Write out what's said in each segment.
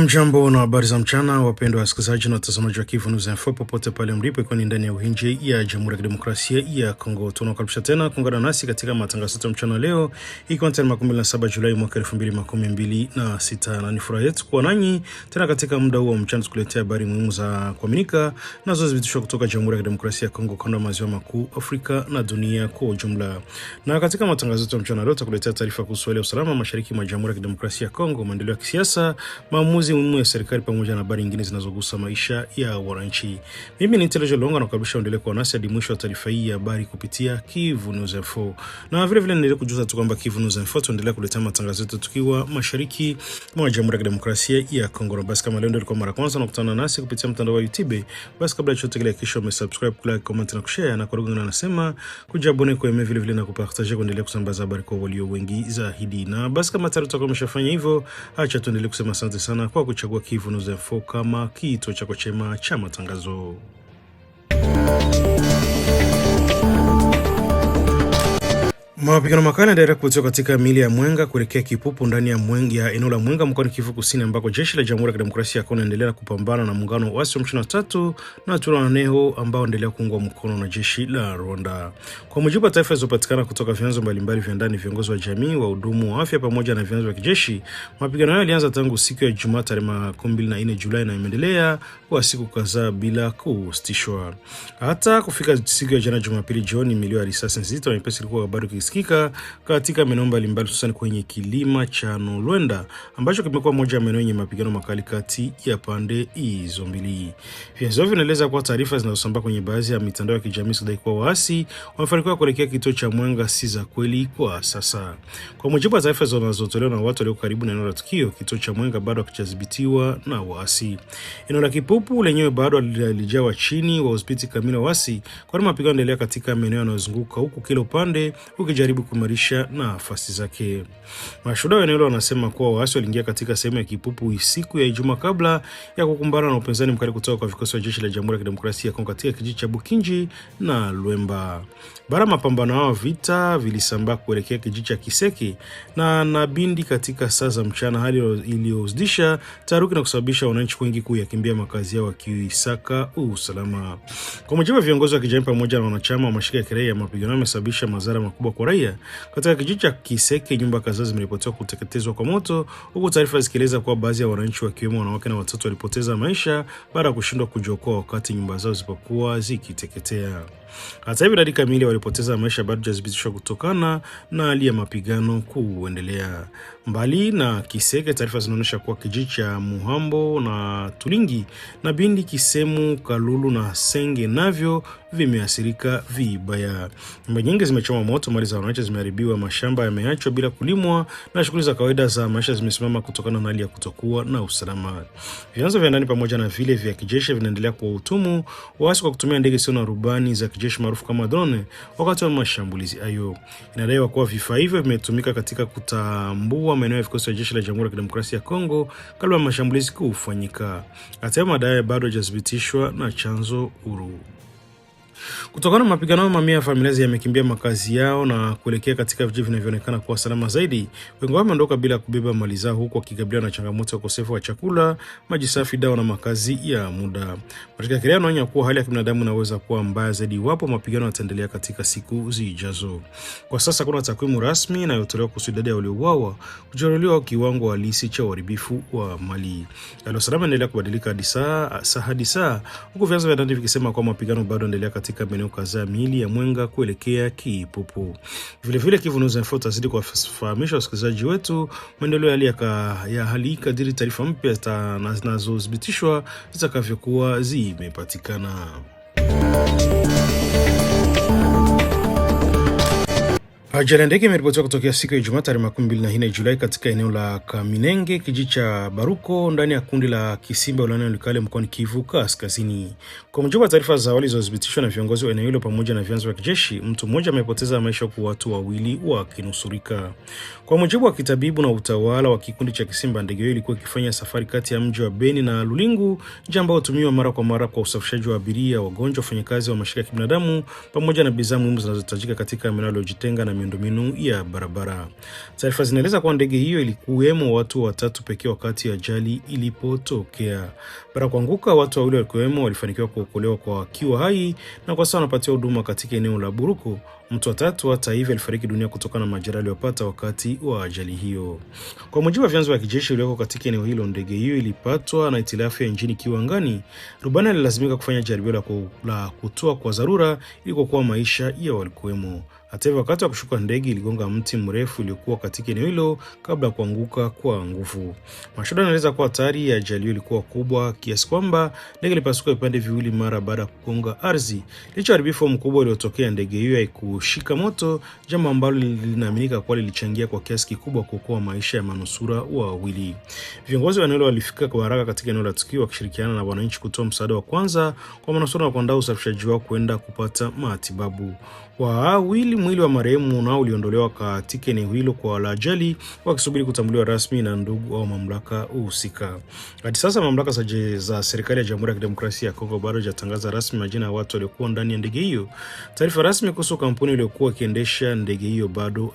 Mjambo na habari za mchana, wapendwa wasikilizaji na watazamaji wa Kivu News Info popote pale mlipo, ikiwa ni ndani ya uhinje ya Jamhuri ya Kidemokrasia ya Kongo. Tunakaribisha tena kuungana nasi katika matangazo yetu mchana leo, ikiwa ni tarehe 17 Julai mwaka 2026, na ni furaha yetu kuwa nanyi tena katika muda huu wa mchana tukuletea habari muhimu za kuaminika na zilizothibitisha kutoka Jamhuri ya Kidemokrasia ya Kongo, kanda maziwa makuu, Afrika na dunia kwa ujumla. Na katika matangazo yetu mchana leo tutakuletea taarifa kuhusu hali ya usalama mashariki mwa Jamhuri ya Kidemokrasia ya Kongo, maendeleo ya kisiasa, maamuzi muhimu ya serikali pamoja na habari nyingine zinazogusa maisha ya wananchi. Mimi ni Telejo Longa na kukaribisha endelee kuwa nasi hadi mwisho wa taarifa hii ya habari kupitia Kivu News Info. Na vile vile niendelee kujuza tu kwamba Kivu News Info tuendelea kuletea matangazo yetu tukiwa mashariki mwa Jamhuri ya Kidemokrasia ya Kongo. Basi kama leo ndio kwa mara kwanza unakutana nasi kupitia mtandao wa YouTube, basi kabla ya chochote kile kisha umesubscribe, like, comment na kushare, na kwa lugha nasema kujabone kwa vile vile na kupartager kuendelea kusambaza habari kwa walio wengi zaidi. Na basi kama tayari tutakuwa umeshafanya hivyo, acha tuendelee kusema asante sana kwa kuchagua Kivu News Info kama kituo chako chema cha matangazo. Mapigano makali yanaendelea kutoka katika mili ya Mwenga kuelekea Kipupu ndani ya eneo la Mwenga mkoani Kivu Kusini, ambako jeshi la Jamhuri ya Kidemokrasia ya Kongo linaendelea kupambana na muungano wa waasi wa M23 na Twirwaneho ambao wanaendelea kuungwa mkono na jeshi la Rwanda. Kwa mujibu wa taarifa zilizopatikana kutoka vyanzo mbalimbali vya ndani, viongozi wa jamii, wahudumu wa afya pamoja na vyanzo vya kijeshi, mapigano hayo yalianza tangu siku ya Jumatatu tarehe 24 Julai na imeendelea kwa siku kadhaa bila kusitishwa. Hata kufika siku ya jana Jumapili jioni, milio ya risasi nzito na nyepesi ilikuwa bado ikisikika katika maeneo mbalimbali, hususan kwenye kilima cha Nolwenda ambacho kimekuwa moja ya maeneo yenye mapigano makali kati ya pande hizo mbili. Vyanzo vinaeleza kwa taarifa zinazosambaa kwenye baadhi ya mitandao ya kijamii zinadai kuwa waasi wamefanikiwa kuelekea kituo cha Mwenga si za kweli kwa sasa. Kwa mujibu wa taarifa zinazotolewa na watu walio karibu na eneo la tukio, kituo cha Mwenga bado hakijadhibitiwa na waasi. Eneo la Kipupu lenyewe bado halijawa chini wa udhibiti kamili wa waasi, kwani mapigano yanaendelea katika maeneo yanayozunguka, huku kila upande ukijaribu kuimarisha nafasi zake. Mashuhuda wa eneo wanasema kuwa waasi waliingia katika sehemu ya Kipupu siku ya Ijumaa kabla ya kukumbana na upinzani mkali kutoka kwa vikosi vya jeshi la Jamhuri ya Kidemokrasia ya Kongo katika kijiji cha Bukinji na Lwemba. Baada ya mapambano hayo, vita vilisambaa kuelekea kijiji cha Kiseki na Nabindi katika saa za mchana, hali iliyozidisha taharuki na kusababisha wananchi wengi kuyakimbia makazi yao wakisaka usalama. Kwa mujibu wa viongozi wa kijamii pamoja na wanachama wa mashirika ya kiraia, mapigano yamesababisha madhara makubwa kwa raia. Katika kijiji cha Kiseke, nyumba kadhaa zimeripotiwa kuteketezwa kwa moto, huku taarifa zikieleza kuwa baadhi ya wananchi wakiwemo wanawake na watoto walipoteza maisha baada ya kushindwa kujiokoa wakati nyumba zao zilipokuwa zikiteketea. Hata hivyo, idadi kamili walipoteza maisha bado haijadhibitishwa kutokana na hali ya mapigano kuendelea. Mbali na Kiseke, taarifa zinaonyesha kuwa kijiji cha Muhambo na Tulingi na Bindi, Kisemu, Kalulu na Senge navyo vimeathirika vibaya. Nyumba nyingi zimechoma moto, mali za wananchi zimeharibiwa, mashamba yameachwa bila kulimwa na shughuli za kawaida za maisha zimesimama kutokana na hali ya kutokuwa na usalama. Vyanzo vya ndani pamoja na vile vya kijeshi vinaendelea kuwahutumu waasi kwa kutumia ndege zisizo na rubani za kijeshi maarufu kama drone wakati wa mashambulizi hayo. Inadaiwa kuwa vifaa hivyo vimetumika katika kutambua maeneo ya vikosi vya jeshi la Jamhuri ya Kidemokrasia ya Kongo kabla ya mashambulizi kufanyika. Hata hivyo, madai bado hayajathibitishwa na chanzo huru. Kutokana na mapigano, mamia ya familia yamekimbia makazi yao na kuelekea katika vijiji vinavyoonekana kuwa salama zaidi. Wengi wameondoka bila kubeba mali zao, huku wakikabiliana na changamoto ya ukosefu wa chakula, maji safi, dawa na makazi ya muda. Katika kile anaonya kuwa hali ya kibinadamu inaweza kuwa mbaya zaidi iwapo mapigano yataendelea katika siku zijazo. Kwa sasa kuna takwimu rasmi inayotolewa kuhusu idadi ya waliouawa, kujeruhiwa au kiwango halisi cha uharibifu wa mali. Hali ya usalama inaendelea kubadilika hadi saa, huku vyanzo vya ndani vikisema kuwa mapigano bado yanaendelea katika maeneo kadhaa mili ya Mwenga kuelekea Kipupu. Vile vile Kivu News Info tazidi kuwafahamisha wasikilizaji wetu maendeleo ya hali kadiri taarifa mpya zinazodhibitishwa zitakavyokuwa zimepatikana. Ajali ya ndege imeripotiwa kutokea siku ya Ijumaa tarehe 24 Julai katika eneo la Kaminenge, kijiji cha Baruko, ndani ya kundi la Kisimba wilayani Walikale mkoani Kivu Kaskazini. Kwa mujibu wa taarifa za awali zilizothibitishwa na viongozi wa eneo hilo pamoja na vyanzo vya kijeshi, mtu mmoja amepoteza maisha huku watu wawili wakinusurika. Kwa mujibu wa kitabibu na utawala wa kikundi cha Kisimba, ndege hiyo ilikuwa ikifanya safari kati ya mji wa Beni na Lulingu, jambo hutumiwa mara kwa mara kwa usafirishaji wa abiria, wagonjwa, wafanyakazi wa mashirika ya kibinadamu pamoja na bidhaa muhimu zinazohitajika katika maeneo yaliyojitenga na miundombinu ya barabara. Taarifa zinaeleza kuwa ndege hiyo ilikuwemo watu watatu pekee wakati ajali ilipotokea. Baada ya kuanguka, watu wawili walikuwemo walifanikiwa kuokolewa kwa wakiwa hai na kwa sasa wanapatiwa huduma katika eneo la Buruku. Mtu wa tatu hata hivyo alifariki dunia kutokana na majeraha aliyopata wakati wa ajali hiyo. Kwa mujibu wa vyanzo vya kijeshi walioko katika eneo hilo, ndege hiyo ilipatwa na hitilafu ya injini ikiwa angani. Rubani alilazimika kufanya jaribio la kutoa kwa dharura ili kuokoa maisha ya walikuwemo. Hata hivyo, wakati wa kushuka ndege iligonga mti mrefu uliokuwa katika eneo hilo kabla ya kuanguka kwa nguvu. Mashuhuda wanaeleza kuwa hatari ya ajali hiyo ilikuwa kubwa kiasi kwamba ndege ilipasuka vipande viwili mara baada ya kugonga ardhi. Licha ya uharibifu mkubwa uliotokea, ndege hiyo haikushika moto, jambo ambalo linaaminika kuwa lilichangia kwa kiasi kikubwa kuokoa maisha ya manusura wawili. Viongozi wa eneo walifika kwa haraka katika eneo la tukio wakishirikiana na wananchi kutoa msaada wa kwanza kwa manusura na kuandaa usafirishaji wao kwenda kupata matibabu. Mwili wa marehemu nao uliondolewa katika eneo hilo kwa ajali, wakisubiri kutambuliwa rasmi na ndugu au mamlaka husika. Hadi sasa mamlaka za serikali ya Jamhuri ya Kidemokrasia ya Kongo bado hajatangaza rasmi majina ya watu waliokuwa ndani ya ndege hiyo. Taarifa rasmi kuhusu kampuni iliyokuwa ikiendesha ndege hiyo bado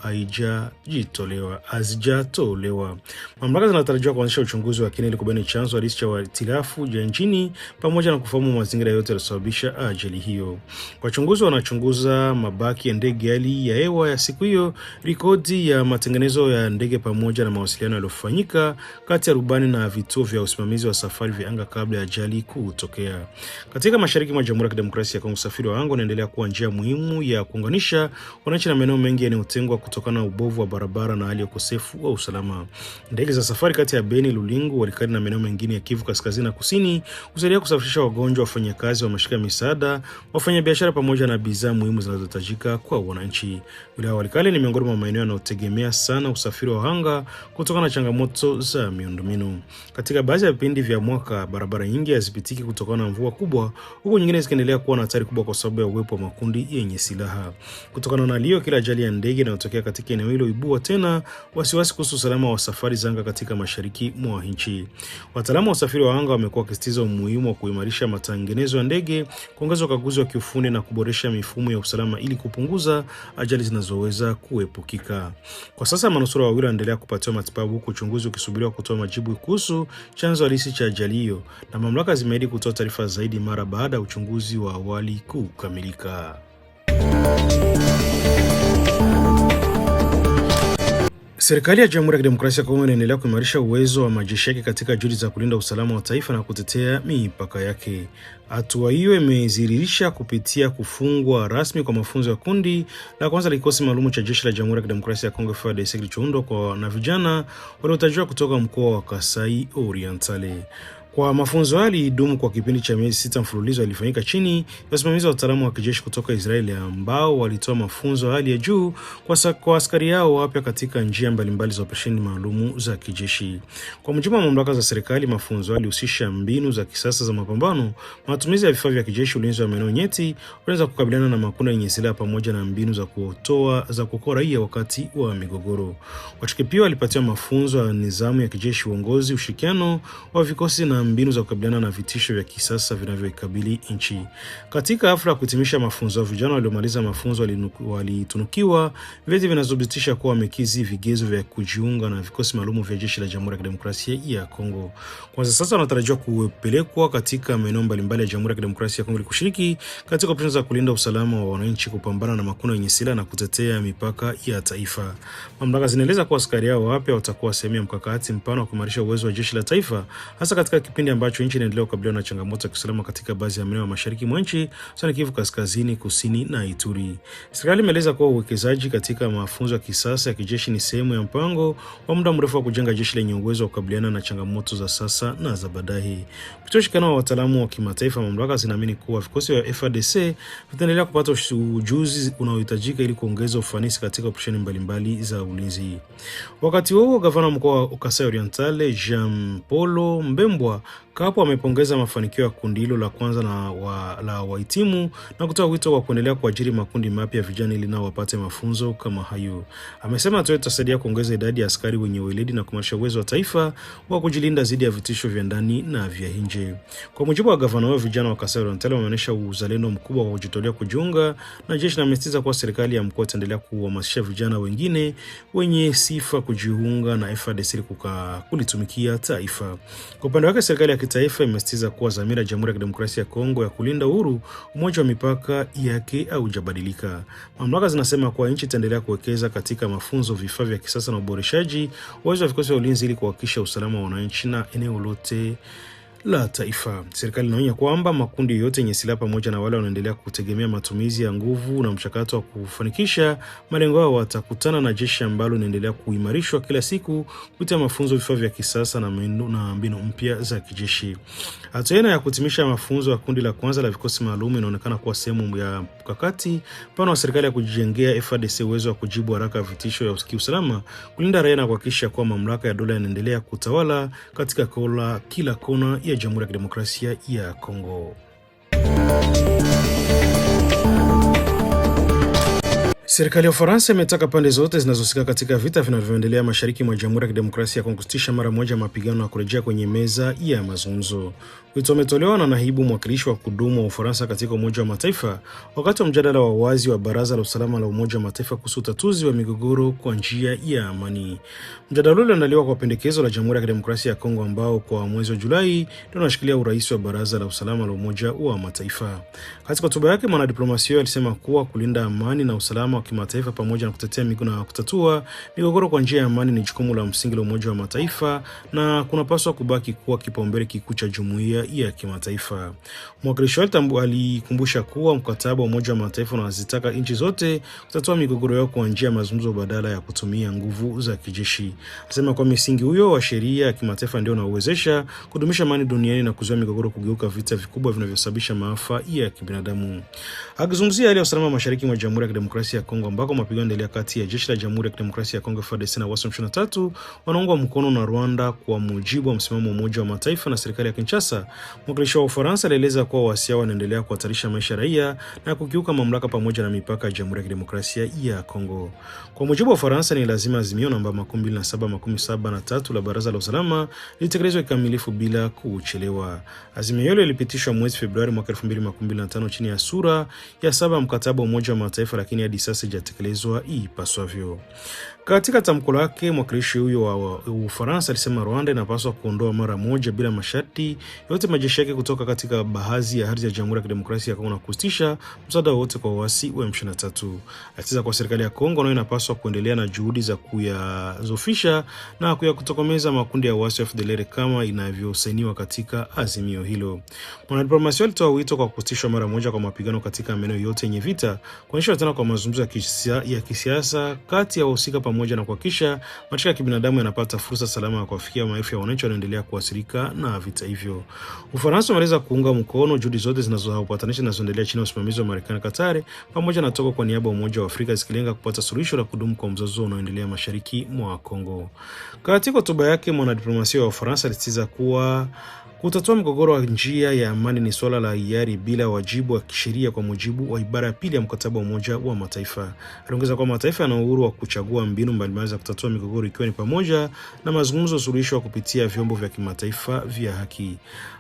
hazijatolewa. Mamlaka zinatarajiwa kuanzisha uchunguzi wa kina ili kubaini chanzo halisi cha hitilafu ya injini pamoja na kufahamu mazingira yote yaliyosababisha ajali hiyo. Wachunguzi wanachunguza mabaki ya ndege, hali ya hewa ya siku hiyo, rekodi ya matengenezo ya ndege pamoja na mawasiliano yaliyofanyika kati ya rubani na vituo vya usimamizi wa safari vya anga kabla ya ajali kutokea. Katika mashariki mwa Jamhuri ya Kidemokrasia ya Kongo, usafiri wa anga unaendelea kuwa njia muhimu ya kuunganisha wananchi na maeneo mengi yanayotengwa kutokana na ubovu wa barabara na hali ya ukosefu wa usalama. Ndege za safari kati ya Beni, Lulingu, Walikale na maeneo mengine ya Kivu Kaskazini na Kusini husaidia kusafirisha wagonjwa, wafanyakazi wa mashirika ya misaada, wafanyabiashara pamoja na bidhaa muhimu zinazohitajika kwa wananchi. Wilaya ya Walikale ni miongoni mwa maeneo yanayotegemea sana usafiri wa anga kutokana na changamoto za miundombinu. Katika baadhi ya vipindi vya mwaka, barabara nyingi hazipitiki kutokana na mvua kubwa, huku nyingine zikiendelea kuwa na hatari kubwa kwa sababu ya uwepo wa makundi yenye silaha. Kutokana na hiyo, kila ajali ya ndege inayotokea katika eneo hilo ibua tena wasiwasi kuhusu usalama wa safari za anga katika mashariki mwa nchi. Wataalamu wa usafiri wa anga wamekuwa wakisisitiza umuhimu wa kuimarisha matengenezo ya ndege, kuongeza ukaguzi wa kiufundi na kuboresha mifumo ya usalama ili kupunguza ajali zinazoweza kuepukika. Kwa sasa manusura wawili wanaendelea kupatiwa matibabu huku uchunguzi ukisubiriwa kutoa majibu kuhusu chanzo halisi cha ajali hiyo, na mamlaka zimeahidi kutoa taarifa zaidi mara baada ya uchunguzi wa awali kukamilika. Serikali ya Jamhuri ya Kidemokrasia ya Kongo inaendelea kuimarisha uwezo wa majeshi yake katika juhudi za kulinda usalama wa taifa na kutetea mipaka yake. Hatua hiyo imedhihirisha kupitia kufungwa rasmi kwa mafunzo ya kundi la kwanza la kikosi maalum cha jeshi la Jamhuri ya Kidemokrasia ya Kongo FARDC kilichoundwa na vijana waliotajwa kutoka mkoa wa Kasai Orientale. Kwa mafunzo yalidumu kwa kipindi cha miezi 6 mfululizo, yalifanyika chini ya usimamizi wa wataalamu wa kijeshi kutoka Israeli ambao walitoa mafunzo hali ya juu kwa askari yao wapya katika njia mbalimbali za operesheni maalumu za kijeshi. Kwa mujibu wa mamlaka za serikali, mafunzo yalihusisha mbinu za kisasa za mapambano, matumizi ya vifaa vya kijeshi, ulinzi wa maeneo nyeti, uwezo kukabiliana na makundi yenye silaha pamoja na mbinu za kuokoa raia wakati wa migogoro. Washiriki pia walipatiwa mafunzo ya nidhamu ya kijeshi, uongozi, ushirikiano wa vikosi na mbinu za kukabiliana na vitisho vya kisasa vinavyoikabili nchi. Katika hafla ya kuhitimisha mafunzo, vijana waliomaliza mafunzo walitunukiwa vyeti vinavyothibitishwa kuwa wamekidhi vigezo vya kujiunga na vikosi maalum vya jeshi la Jamhuri ya Kidemokrasia ya Kongo. Kwanza sasa wanatarajiwa kupelekwa katika maeneo mbalimbali ya Jamhuri ya Kidemokrasia ya Kongo ili kushiriki katika operesheni za kulinda usalama wa wananchi, kupambana na makundi yenye silaha na kutetea mipaka ya taifa. Mamlaka zinaeleza kuwa askari hao wapya watakuwa sehemu ya mkakati mpana wa kuimarisha uwezo wa jeshi la taifa, hasa katika kipindi ambacho nchi inaendelea kukabiliana na changamoto ya kiusalama katika baadhi ya maeneo ya mashariki mwa nchi, hususan Kivu Kaskazini, Kusini na Ituri. Serikali imeeleza kuwa uwekezaji katika mafunzo ya kisasa ya kijeshi ni sehemu ya mpango wa muda mrefu wa kujenga jeshi lenye uwezo wa kukabiliana na changamoto za sasa na za baadaye. Kupitia ushirikiano wa wataalamu wa kimataifa, mamlaka zinaamini kuwa vikosi vya FARDC vitaendelea kupata ujuzi unaohitajika ili kuongeza ufanisi katika operesheni mbalimbali za ulinzi. Wakati huo, gavana mkoa wa Kasai Oriental Jean Polo Mbembwa Kapo amepongeza mafanikio ya kundi hilo la kwanza la wahitimu na kutoa wito wa kuendelea kuajiri makundi mapya ya vijana ili nao wapate mafunzo kama hayo. Amesema hatua itasaidia kuongeza idadi ya askari wenye weledi na kuimarisha uwezo wa taifa wa kujilinda dhidi ya vitisho vya ndani na vya nje. Kwa mujibu wa gavana wao, vijana wa Kasai Oriental wameonyesha uzalendo mkubwa wa kujitolea kujiunga na jeshi na amesisitiza kuwa serikali ya mkoa itaendelea kuhamasisha vijana wengine wenye sifa kujiunga na FARDC kulitumikia taifa. Kwa upande wake, serikali ya kitaifa imesisitiza kuwa dhamira ya Jamhuri ya Kidemokrasia ya Kongo ya kulinda uhuru, umoja wa mipaka yake haujabadilika. Mamlaka zinasema kuwa nchi itaendelea kuwekeza katika mafunzo, vifaa vya kisasa na uboreshaji uwezo wa vikosi vya ulinzi ili kuhakikisha usalama wa wananchi na eneo lote la taifa. Serikali inaonya kwamba makundi yote yenye silaha pamoja na wale wanaendelea kutegemea matumizi ya nguvu na mchakato wa kufanikisha malengo yao watakutana na jeshi ambalo linaendelea kuimarishwa kila siku kupitia mafunzo, vifaa vya kisasa na mbinu mpya za kijeshi. Hatua ya kutimisha mafunzo ya kundi la kwanza la vikosi maalum inaonekana kuwa sehemu ya mkakati pana wa serikali ya kujijengea FARDC uwezo wa kujibu haraka vitisho ya usalama, kulinda raia na kuhakikisha kuwa mamlaka ya dola yanaendelea kutawala katika kila kona ya Jamhuri ya Kidemokrasia ya Kongo. Serikali ya Ufaransa imetaka pande zote zinazohusika katika vita vinavyoendelea mashariki mwa Jamhuri ya Kidemokrasia ya Kongo kusitisha mara moja mapigano na kurejea kwenye meza ya mazungumzo. Wito umetolewa na naibu mwakilishi wa kudumu wa Ufaransa katika Umoja wa Mataifa wakati wa mjadala wa wazi wa Baraza la Usalama la Umoja wa Mataifa kuhusu utatuzi wa migogoro kwa njia ya amani. Mjadala ule uliandaliwa kwa pendekezo la Jamhuri ya Kidemokrasia ya Kongo ambao kwa mwezi wa Julai ndio unashikilia urais wa Baraza la Usalama la Umoja wa Mataifa. Katika hotuba yake, mwanadiplomasia alisema kuwa kulinda amani na usalama wa kimataifa pamoja na kutetea na kutatua migogoro kwa njia ya amani ni jukumu la msingi la Umoja wa Mataifa na kunapaswa kubaki kuwa kipaumbele kikuu cha jumuiya ya kimataifa. Mwakilishi wake alikumbusha kuwa mkataba wa Umoja wa Mataifa unazitaka nchi zote kutatua migogoro yao kwa njia ya mazungumzo badala ya kutumia nguvu za kijeshi. Anasema kwa misingi huyo wa sheria ya kimataifa ndio unawezesha kudumisha amani duniani na kuzuia migogoro kugeuka vita vikubwa vinavyosababisha maafa ya kibinadamu. Akizungumzia hali ya usalama mashariki mwa Jamhuri ya Kidemokrasia ya Kongo ambako mapigano yanaendelea kati ya jeshi la Jamhuri ya Kidemokrasia ya Kongo FARDC na waasi wa M23 wanaungwa mkono na Rwanda kwa mujibu wa msimamo wa Umoja wa Mataifa na serikali ya Kinshasa, mwakilishi wa Ufaransa alieleza kuwa waasi hao wanaendelea kuhatarisha maisha ya raia na kukiuka mamlaka pamoja na mipaka ya Jamhuri ya Kidemokrasia ya Kongo. Kwa mujibu wa Ufaransa, ni lazima azimio namba 2773 la Baraza la Usalama litekelezwe kikamilifu bila kuchelewa. Azimio hilo lilipitishwa mwezi Februari mwaka 2025 chini ya sura ya 7 mkataba wa Umoja wa Mataifa, lakini hadi sasa hajatekelezwa ipasavyo. Katika tamko lake, mwakilishi huyo wa Ufaransa alisema Rwanda inapaswa kuondoa mara moja bila masharti yote majeshi yake kutoka katika baadhi ya ardhi ya Jamhuri ya Kidemokrasia ya Kongo na kusitisha msaada wote kwa waasi wa M23. Alisema kwa serikali ya Kongo nayo inapaswa kuendelea na juhudi za kuyazofisha na kutokomeza makundi ya waasi wa FDLR kama inavyosainiwa katika azimio hilo. Mwanadiplomasia alitoa wito kwa kusitishwa mara moja kwa mapigano katika maeneo yote yenye vita, kuanzishwa tena kwa mazungumzo ya kisiasa kati ya wahusika pamoja na kuhakikisha mashirika ya kibinadamu yanapata fursa salama ya kuwafikia maelfu ya wananchi wanaoendelea kuathirika na vita hivyo. Ufaransa umeeleza kuunga mkono juhudi zote zinazopatanisha zinazoendelea chini ya usimamizi wa Marekani, Katari pamoja na Togo kwa niaba ya Umoja wa Afrika zikilenga kupata suluhisho la kudumu kwa mzozo unaoendelea mashariki mwa Kongo. Katika hotuba yake, mwanadiplomasia wa Ufaransa alisisitiza kuwa kutatua mgogoro wa njia ya amani ni swala la hiari bila wajibu wa kisheria kwa mujibu wa ibara ya pili ya mkataba wa Umoja wa Mataifa. Aliongeza kwa mataifa yana uhuru wa kuchagua mbinu mbalimbali za kutatua migogoro ikiwa ni pamoja na mazungumzo, suluhisho kupitia vyombo vya kimataifa vya haki.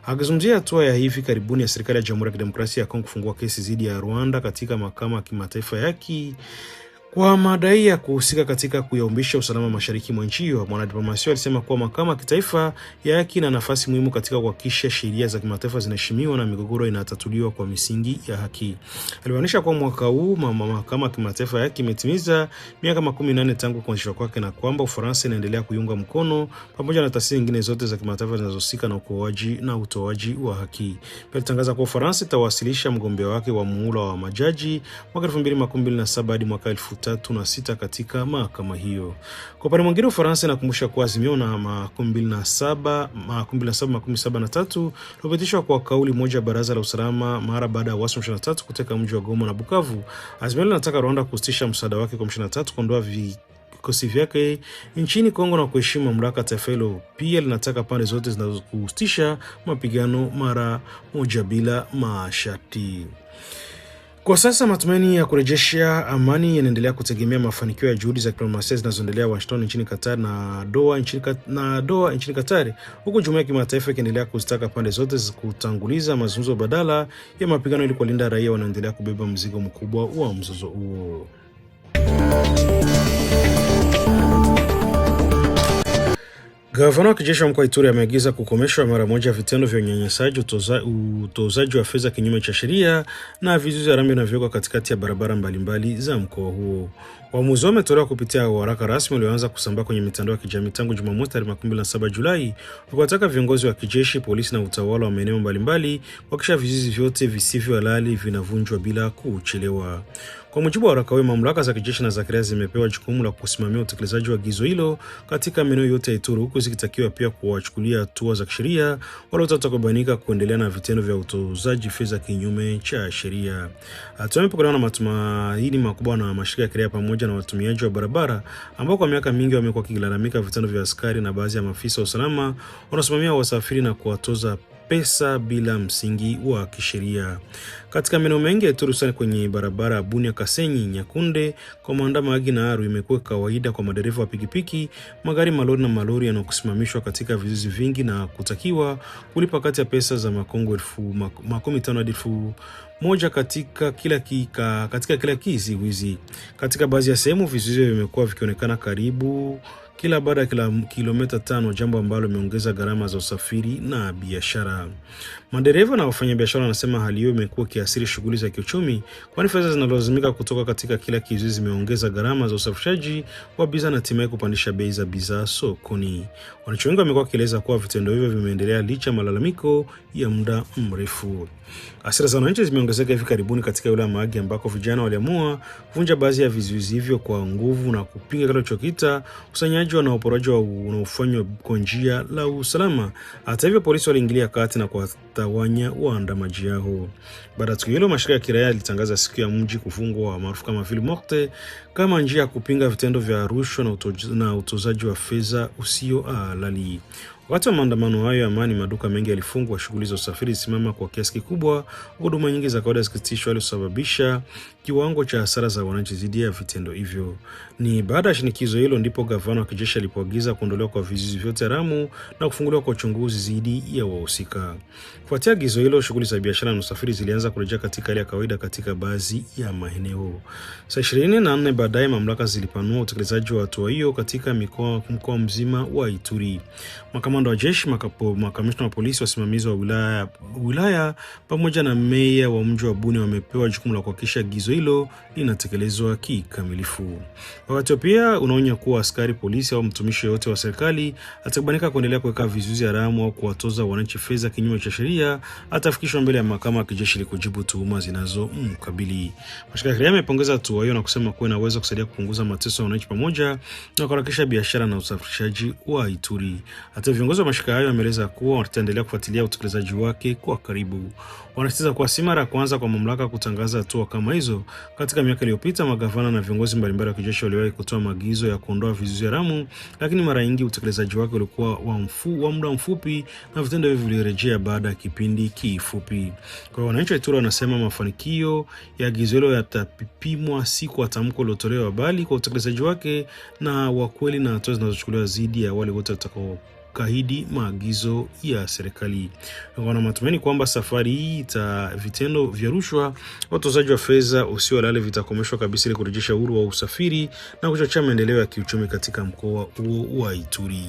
Akizungumzia hatua ya hivi karibuni ya serikali ya Jamhuri ya Kidemokrasia ya Kongo kufungua kesi dhidi ya Rwanda katika mahakama ya kimataifa ya haki Kwa madai ya kuhusika katika kuyaumbisha usalama mashariki mwa nchi hiyo, mwanadiplomasia alisema kuwa mahakama ya kitaifa ya haki ina nafasi muhimu katika kuhakikisha sheria za kimataifa zinaheshimiwa na migogoro inatatuliwa kwa misingi ya haki. Alionyesha kuwa mwaka huu mahakama ya kimataifa ya haki imetimiza miaka 18 tangu kuanzishwa kwake na kwamba Ufaransa inaendelea kuiunga mkono pamoja na taasisi nyingine zote za kimataifa zinazohusika na ukoaji na utoaji wa haki. Pia alitangaza kuwa Ufaransa itawasilisha mgombea wake wa muhula wa majaji mwaka 2027 hadi mwaka 2036 katika mahakama hiyo. Kwa upande mwingine, Ufaransa inakumbusha kuwa azimio na 2773 lilopitishwa kwa kauli moja baraza la usalama mara baada ya waasi wa M23 kuteka mji wa Goma na Bukavu. Azimio linataka Rwanda kusitisha msaada wake kwa M23, kuondoa vikosi vyake nchini Kongo na kuheshimu mamlaka taifa hilo. Pia linataka pande zote zinazokusitisha mapigano mara moja bila masharti. Kwa sasa matumaini ya kurejesha amani yanaendelea kutegemea mafanikio ya juhudi za diplomasia zinazoendelea Washington nchini Qatar na Doha nchini Qatar, huku jumuiya ya kimataifa ikiendelea kuzitaka pande zote kutanguliza mazungumzo badala ya mapigano ili kulinda raia wanaoendelea kubeba mzigo mkubwa wa mzozo huo. Gavana wa kijeshi wa mkoa wa Ituri ameagiza kukomeshwa mara moja vitendo vya unyanyasaji, utozaji wa fedha kinyume cha sheria na vizuizi haramu vinavyowekwa katikati ya barabara mbalimbali za mkoa huo. Uamuzi umetolewa kupitia waraka rasmi ulioanza kusambaa kwenye mitandao ya kijamii tangu Jumamosi tarehe 27 Julai, ukiwataka viongozi wa kijeshi, polisi na utawala wa maeneo mbalimbali kuhakikisha vizuizi vyote visivyo halali vinavunjwa bila kuchelewa. Kwa mujibu wa waraka huo, mamlaka za kijeshi na za kiraia zimepewa jukumu la kusimamia utekelezaji wa agizo hilo katika maeneo yote ya Ituri, huku zikitakiwa pia kuwachukulia hatua za kisheria wale watakaobainika kuendelea na vitendo vya utozaji fedha kinyume cha sheria. Hatua imepokelewa na matumaini makubwa na mashirika ya kiraia pamoja na watumiaji wa barabara ambao kwa miaka mingi wamekuwa wakilalamika vitendo vya askari na baadhi ya maafisa wa usalama wanaosimamia wasafiri na kuwatoza pesa bila msingi wa kisheria. Katika maeneo mengi ya Ituri, hususan kwenye barabara Bunia Kasenyi, Nyakunde, kwa Mwandama, Agi na Aru, imekuwa kawaida kwa madereva wa pikipiki, magari, malori na malori yanayokusimamishwa katika vizuizi vingi na kutakiwa kulipa kati ya pesa za Makongo 15,000 hadi 1,000 katika kila kizuizi. Katika baadhi ya sehemu vizuizi vimekuwa vikionekana karibu kila baada ya kilomita 5, jambo ambalo limeongeza gharama za usafiri na biashara. Madereva na wafanyabiashara wanasema hali hiyo imekuwa kiasiri shughuli za kiuchumi, kwani fedha zinazolazimika kutoka katika kila kizuizi zimeongeza gharama za usafirishaji wa bidhaa na hatimaye kupandisha bei za bidhaa sokoni. Wananchi wengi wamekuwa wakieleza kuwa vitendo hivyo vimeendelea licha malalamiko ya muda mrefu. Hasira za wananchi zimeongezeka hivi karibuni katika wilaya Mahagi ambako vijana waliamua kuvunja baadhi ya vizuizi hivyo kwa nguvu na kupinga kile chokita usanyaji na uporaji unaofanywa kwa njia la usalama. Hata hivyo, polisi waliingilia kati na kuwatawanya waandamanaji hao. Baada ya tukio hilo, mashirika ya kiraia yalitangaza siku ya mji kufungwa maarufu kama Ville Morte kama njia ya kupinga vitendo vya rushwa na utozaji wa fedha usio halali. Wakati wa maandamano hayo ya amani, maduka mengi yalifungwa, shughuli za usafiri zisimama kwa kiasi kikubwa, huduma nyingi za kawaida zikisitishwa, kusababisha kiwango cha hasara za wananchi dhidi ya vitendo hivyo. Ni baada ya shinikizo hilo ndipo gavana wa kijeshi alipoagiza kuondolewa kwa vizuizi vyote haramu na kufunguliwa kwa uchunguzi dhidi ya wahusika. Kufuatia agizo hilo, shughuli za biashara na usafiri zilianza kurejea katika hali ya kawaida katika baadhi ya maeneo. Saa 24 baadaye, mamlaka zilipanua utekelezaji wa hatua hiyo katika mkoa mzima wa Ituri. Makamanda wa jeshi, makamishna wa polisi, wasimamizi wa wilaya pamoja na meya wa mji wa Bunia wamepewa jukumu la kuhakikisha agizo hilo linatekelezwa kikamilifu. Wakati pia unaonya kuwa askari polisi au mtumishi yote wa serikali atakubanika kuendelea kuweka vizuizi haramu au kuwatoza wananchi fedha kinyume cha sheria atafikishwa mbele ya mahakama ya kijeshi ili kujibu tuhuma zinazomkabili. Mashirika ya kiraia yamepongeza hatua hiyo na kusema kuwa inaweza kusaidia kupunguza mateso ya wananchi pamoja na kuharakisha biashara na usafirishaji wa Ituri. Hata viongozi wa mashirika hayo wameeleza kuwa wataendelea kufuatilia utekelezaji wake kwa karibu. Wanasisitiza kuwa si mara ya kwanza kwa mamlaka kutangaza hatua kama hizo. Katika miaka iliyopita, magavana na viongozi mbalimbali wa kijeshi waliwahi kutoa maagizo ya kuondoa vizuizi haramu, lakini mara nyingi utekelezaji wake ulikuwa wa muda mfupi na vitendo hivyo vilirejea baada ya kipindi kifupi. Kwa hiyo wananchi wa Ituri wanasema mafanikio ya agizo hilo yatapimwa si kwa tamko lilotolewa bali kwa utekelezaji wake na wa kweli na hatua zinazochukuliwa dhidi ya wale wote watakao kukaidi maagizo ya serikali. Wana matumaini kwamba safari hii vitendo vya rushwa, utozaji wa fedha usio halali vitakomeshwa kabisa ili kurejesha uhuru wa usafiri na kuchochea maendeleo ya kiuchumi katika mkoa huo wa Ituri.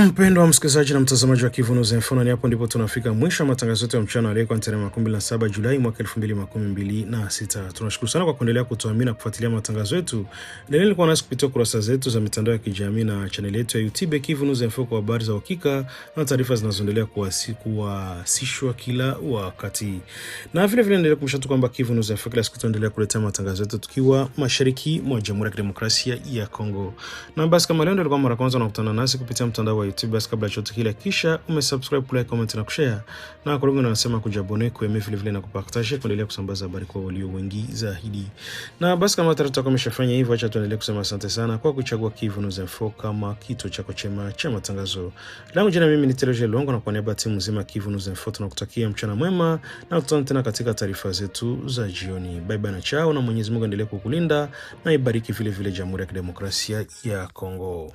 Mpendo wa msikilizaji na mtazamaji wa Kivu News Info, ni hapo ndipo tunafika mwisho wa matangazo yetu ya mchana leo kwa tarehe 27 Julai mwaka 2026. Tunashukuru sana kwa kuendelea kutuamini na kufuatilia matangazo yetu. Endelea kuwa nasi kupitia kurasa zetu za mitandao ya kijamii na channel yetu ya YouTube Kivu News Info kwa habari za uhakika na taarifa zinazoendelea kuwasishwa kila wakati. Na vile vile endelea kumshatu kwamba Kivu News Info kila siku tunaendelea kuletea matangazo yetu tukiwa mashariki mwa Jamhuri ya Kidemokrasia ya Kongo. Na basi kama leo ndio kwa mara kwanza unakutana nasi kupitia mtandao wa YouTube, basi kabla chote kile kisha umesubscribe, like, comment na kushare, na kwa lugha nasema kujabone kwa vile vile na kupartage kuendelea kusambaza habari kwa walio wengi zaidi. Na basi kama tutakuwa tumeshafanya hivyo, acha tuendelee kusema asante sana kwa kuchagua Kivu News Info kama kituo chako chema cha matangazo. Langu jina mimi ni Tereje Longo, na kwa niaba ya timu nzima Kivu News Info tunakutakia mchana mwema na tutaonana tena katika taarifa zetu za jioni. Bye bye na chao, na Mwenyezi Mungu endelee kukulinda na ibariki vile vile Jamhuri ya Kidemokrasia ya Kongo.